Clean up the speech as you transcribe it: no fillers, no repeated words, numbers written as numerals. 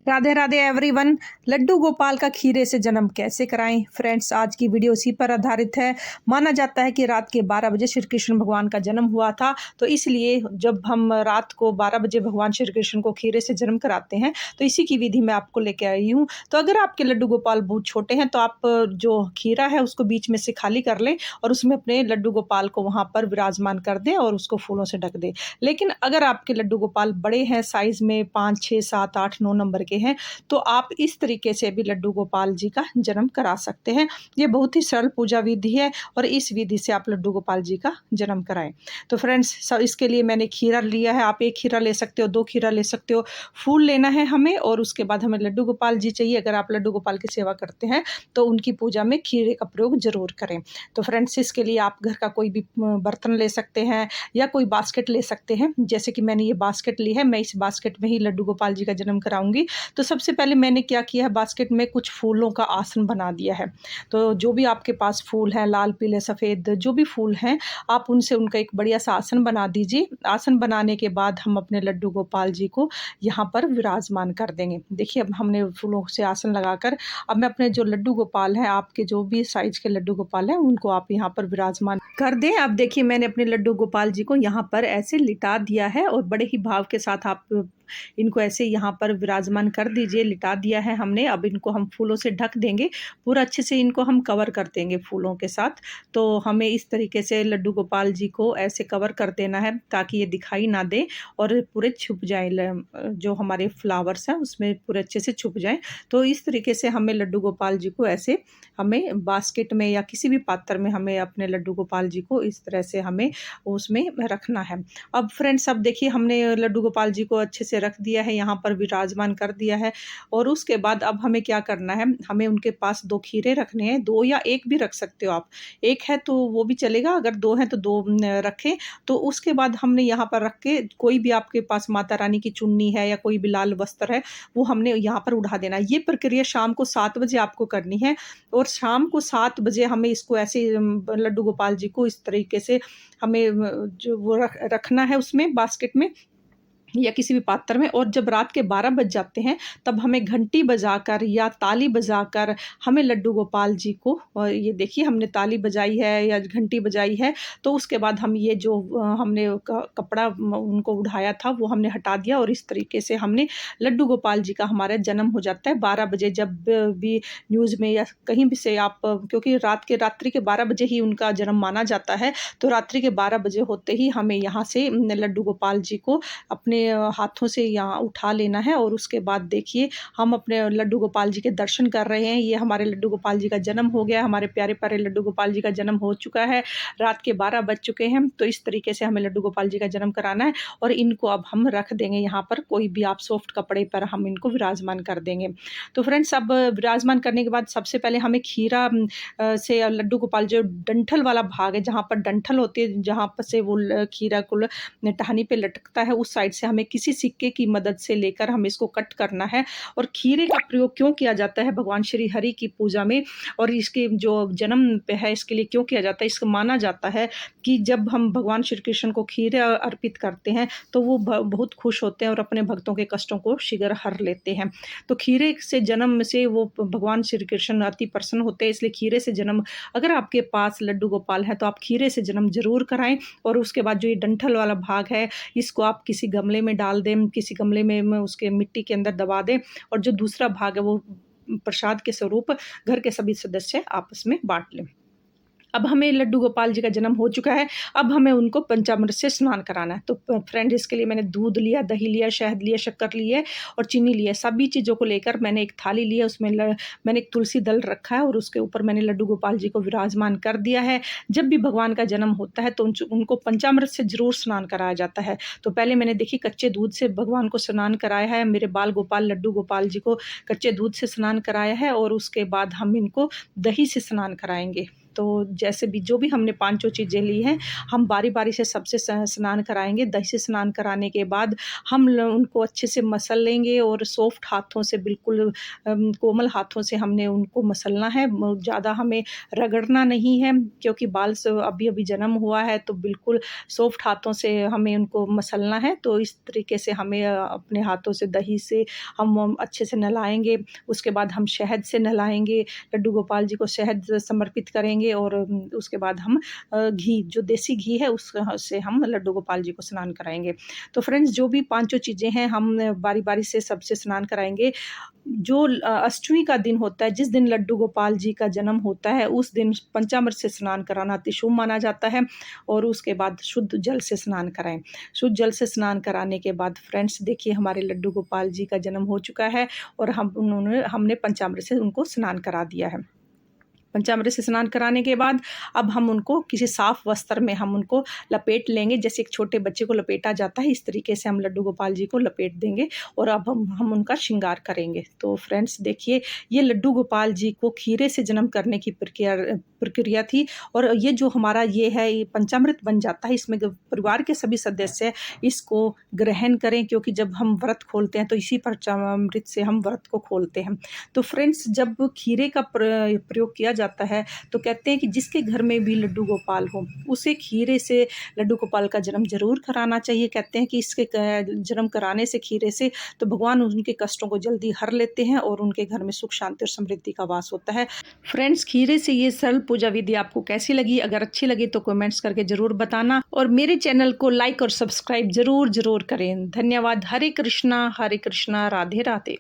Radhe Radhe everyone. Laddu Gopal का खीरे से जन्म कैसे कराएं। फ्रेंड्स, आज की वीडियो इसी पर आधारित है। माना जाता है कि रात के 12 बजे श्री कृष्ण भगवान का जन्म हुआ था, तो इसलिए जब हम रात को 12 बजे भगवान श्री कृष्ण को खीरे से जन्म कराते हैं, तो इसी की विधि मैं आपको लेके आई हूँ। तो अगर आपके लड्डू गोपाल बहुत छोटे हैं तो आप जो खीरा है उसको बीच में से खाली कर लें और उसमें अपने लड्डू गोपाल को वहाँ पर विराजमान कर दें और उसको फूलों से ढक दें। लेकिन अगर आपके लड्डू गोपाल बड़े हैं, साइज़ में 5, 6, 7, 8, 9 नंबर के हैं, तो आप इस तरीके से भी लड्डू गोपाल जी का जन्म करा सकते हैं। ये बहुत ही सरल पूजा विधि है और इस विधि से आप लड्डू गोपाल जी का जन्म कराएं। तो फ्रेंड्स, इसके लिए मैंने खीरा लिया है। आप 1 खीरा ले सकते हो, 2 खीरा ले सकते हो। फूल लेना है हमें और उसके बाद हमें लड्डू गोपाल जी चाहिए। अगर आप लड्डू गोपाल की सेवा करते हैं तो उनकी पूजा में खीरे का प्रयोग ज़रूर करें। तो फ्रेंड्स, इसके लिए आप घर का कोई भी बर्तन ले सकते हैं या कोई बास्केट ले सकते हैं। जैसे कि मैंने ये बास्केट ली है, मैं इस बास्केट में ही लड्डू गोपाल जी का जन्म कराऊंगी। तो सबसे पहले मैंने क्या किया है, बास्केट में कुछ फूलों का आसन बना दिया है। तो जो भी आपके पास फूल हैं, लाल, पीले, सफ़ेद जो भी फूल हैं, आप उनसे उनका एक बढ़िया सा आसन बना दीजिए। आसन बनाने के बाद हम अपने लड्डू गोपाल जी को यहाँ पर विराजमान कर देंगे। देखिए, अब हमने फूलों से आसन लगाकर अब मैं अपने जो लड्डू गोपाल हैं, आपके जो भी साइज़ के लड्डू गोपाल हैं, उनको आप यहाँ पर विराजमान कर दें। अब देखिए, मैंने अपने लड्डू गोपाल जी को यहाँ पर ऐसे लिटा दिया है और बड़े ही भाव के साथ आप इनको ऐसे यहाँ पर विराजमान कर दीजिए। लिटा दिया है हमने, अब इनको हम फूलों से ढक देंगे। पूरा अच्छे से इनको हम कवर कर देंगे फूलों के साथ। तो हमें इस तरीके से लड्डू गोपाल जी को ऐसे कवर कर देना है ताकि ये दिखाई ना दे और पूरे छुप जाए, जो हमारे फ्लावर्स हैं उसमें पूरे अच्छे से छुप जाएं। तो इस तरीके से हमें लड्डू गोपाल जी को ऐसे हमें बास्केट में या किसी भी पात्र में हमें अपने लड्डू गोपाल जी को इस तरह से हमें उसमें रखना है। अब फ्रेंड्स, अब देखिए, हमने लड्डू गोपाल जी को अच्छे से रख दिया है, यहाँ पर विराजमान कर दिया है। और उसके बाद अब हमें क्या करना है, हमें उनके पास 2 खीरे रखने हैं। 2 या 1 भी रख सकते हो आप। 1 है तो वो भी चलेगा, अगर 2 हैं तो 2 रखें। तो उसके बाद हमने यहाँ पर रख के कोई भी आपके पास माता रानी की चुन्नी है या कोई भी लाल वस्त्र है, वो हमने यहाँ पर उड़ा देना है। ये प्रक्रिया शाम को 7 बजे आपको करनी है और शाम को 7 बजे हमें इसको ऐसे लड्डू गोपाल जी को इस तरीके से हमें जो वो रखना है उसमें बास्केट में या किसी भी पात्र में। और जब रात के 12 बज जाते हैं तब हमें घंटी बजाकर या ताली बजाकर हमें लड्डू गोपाल जी को, और ये देखिए हमने ताली बजाई है या घंटी बजाई है, तो उसके बाद हम ये जो हमने कपड़ा उनको उठाया था वो हमने हटा दिया और इस तरीके से हमने लड्डू गोपाल जी का हमारा जन्म हो जाता है। 12 बजे जब भी न्यूज़ में या कहीं भी से आप, क्योंकि रात्रि के 12 बजे ही उनका जन्म माना जाता है, तो रात्रि के 12 बजे होते ही हमें यहाँ से लड्डू गोपाल जी को अपने हाथों से यहाँ उठा लेना है। और उसके बाद देखिए, हम अपने लड्डू गोपाल जी के दर्शन कर रहे हैं। ये हमारे लड्डू गोपाल जी का जन्म हो गया, हमारे प्यारे प्यारे लड्डू गोपाल जी का जन्म हो चुका है। रात के 12 बज चुके हैं। तो इस तरीके से हमें लड्डू गोपाल जी का जन्म कराना है और इनको अब हम रख देंगे यहाँ पर, कोई भी आप सॉफ्ट कपड़े पर हम इनको विराजमान कर देंगे। तो फ्रेंड्स, अब विराजमान करने के बाद सबसे पहले हमें खीरा से लड्डू गोपाल जो डंठल वाला भाग है, जहाँ पर डंठल होती है, जहाँ पर से वो खीरा को टहनी पे लटकता है, उस साइड से हमें किसी सिक्के की मदद से लेकर हमें इसको कट करना है। और खीरे का प्रयोग क्यों किया जाता है भगवान श्री हरि की पूजा में और इसके जो जन्म पे है, इसके लिए क्यों किया जाता है, इसको माना जाता है कि जब हम भगवान श्री कृष्ण को खीरे अर्पित करते हैं तो वो बहुत खुश होते हैं और अपने भक्तों के कष्टों को शीघ्र हर लेते हैं। तो खीरे से जन्म से वो भगवान श्री कृष्ण अति प्रसन्न होते हैं, इसलिए खीरे से जन्म, अगर आपके पास लड्डू गोपाल है तो आप खीरे से जन्म जरूर कराएं। और उसके बाद जो ये डंठल वाला भाग है, इसको आप किसी गमले में डाल दें, किसी गमले में उसके मिट्टी के अंदर दबा दें और जो दूसरा भाग है वो प्रसाद के स्वरूप घर के सभी सदस्य आपस में बांट लें। अब हमें लड्डू गोपाल जी का जन्म हो चुका है, अब हमें उनको पंचामृत से स्नान कराना है। तो फ्रेंड, इसके लिए मैंने दूध लिया, दही लिया, शहद लिया, शक्कर ली है और चीनी लिया। सभी चीज़ों को लेकर मैंने एक थाली ली है, उसमें मैंने एक तुलसी दल रखा है और उसके ऊपर मैंने लड्डू गोपाल जी को विराजमान कर दिया है। जब भी भगवान का जन्म होता है तो उनको पंचामृत से ज़रूर स्नान कराया जाता है। तो पहले मैंने देखिए कच्चे दूध से भगवान को स्नान कराया है, मेरे बाल गोपाल लड्डू गोपाल जी को कच्चे दूध से स्नान कराया है और उसके बाद हम इनको दही से स्नान कराएंगे। तो जैसे भी जो भी हमने पाँचों चीज़ें ली हैं, हम बारी-बारी से सबसे स्नान कराएँगे। दही से स्नान कराने के बाद हम उनको अच्छे से मसल लेंगे और सॉफ्ट हाथों से बिल्कुल कोमल हाथों से हमने उनको मसलना है। ज़्यादा हमें रगड़ना नहीं है, क्योंकि बाल से अभी-अभी जन्म हुआ है, तो बिल्कुल सॉफ्ट हाथों से हमें उनको मसलना है। तो इस तरीके से हमें अपने हाथों से दही से हम अच्छे से नहलाएँगे। उसके बाद हम शहद से नहलाएँगे, लड्डू गोपाल जी को शहद समर्पित करेंगे और उसके बाद हम घी, जो देसी घी है उससे हम लड्डू गोपाल जी को स्नान कराएँगे। तो फ्रेंड्स, जो भी पाँचों चीज़ें हैं हम बारी-बारी से सबसे स्नान कराएँगे। जो अष्टमी का दिन होता है, जिस दिन लड्डू गोपाल जी का जन्म होता है, उस दिन पंचामृत से स्नान कराना अति शुभ माना जाता है और उसके बाद शुद्ध जल से स्नान कराएँ। शुद्ध जल से स्नान कराने के बाद फ्रेंड्स देखिए, हमारे लड्डू गोपाल जी का जन्म हो चुका है और हमने पंचामृत से उनको स्नान करा दिया है। पंचामृत से स्नान कराने के बाद अब हम उनको किसी साफ़ वस्त्र में हम उनको लपेट लेंगे, जैसे एक छोटे बच्चे को लपेटा जाता है, इस तरीके से हम लड्डू गोपाल जी को लपेट देंगे और अब हम उनका श्रृंगार करेंगे। तो फ्रेंड्स देखिए, ये लड्डू गोपाल जी को खीरे से जन्म करने की प्रक्रिया थी और ये जो हमारा ये है, ये पंचामृत बन जाता है, इसमें परिवार के सभी सदस्य इसको ग्रहण करें, क्योंकि जब हम व्रत खोलते हैं तो इसी पंचामृत से हम व्रत को खोलते हैं। तो फ्रेंड्स, जब खीरे का प्रयोग किया जाता है, तो कहते हैं कि जिसके घर में भी लड्डू गोपाल हो, उसे खीरे से लड्डू गोपाल का जन्म ज़रूर कराना चाहिए। कहते हैं कि इसके जन्म कराने से, खीरे से, तो भगवान उनके कष्टों को जल्दी हर लेते हैं और उनके घर में सुख, शांति और समृद्धि का वास होता है। फ्रेंड्स, खीरे से ये सरल पूजा विधि आपको कैसी लगी? अगर अच्छी लगी तो कमेंट्स करके ज़रूर बताना और मेरे चैनल को लाइक और सब्सक्राइब ज़रूर करें। धन्यवाद। हरे कृष्णा, राधे राधे।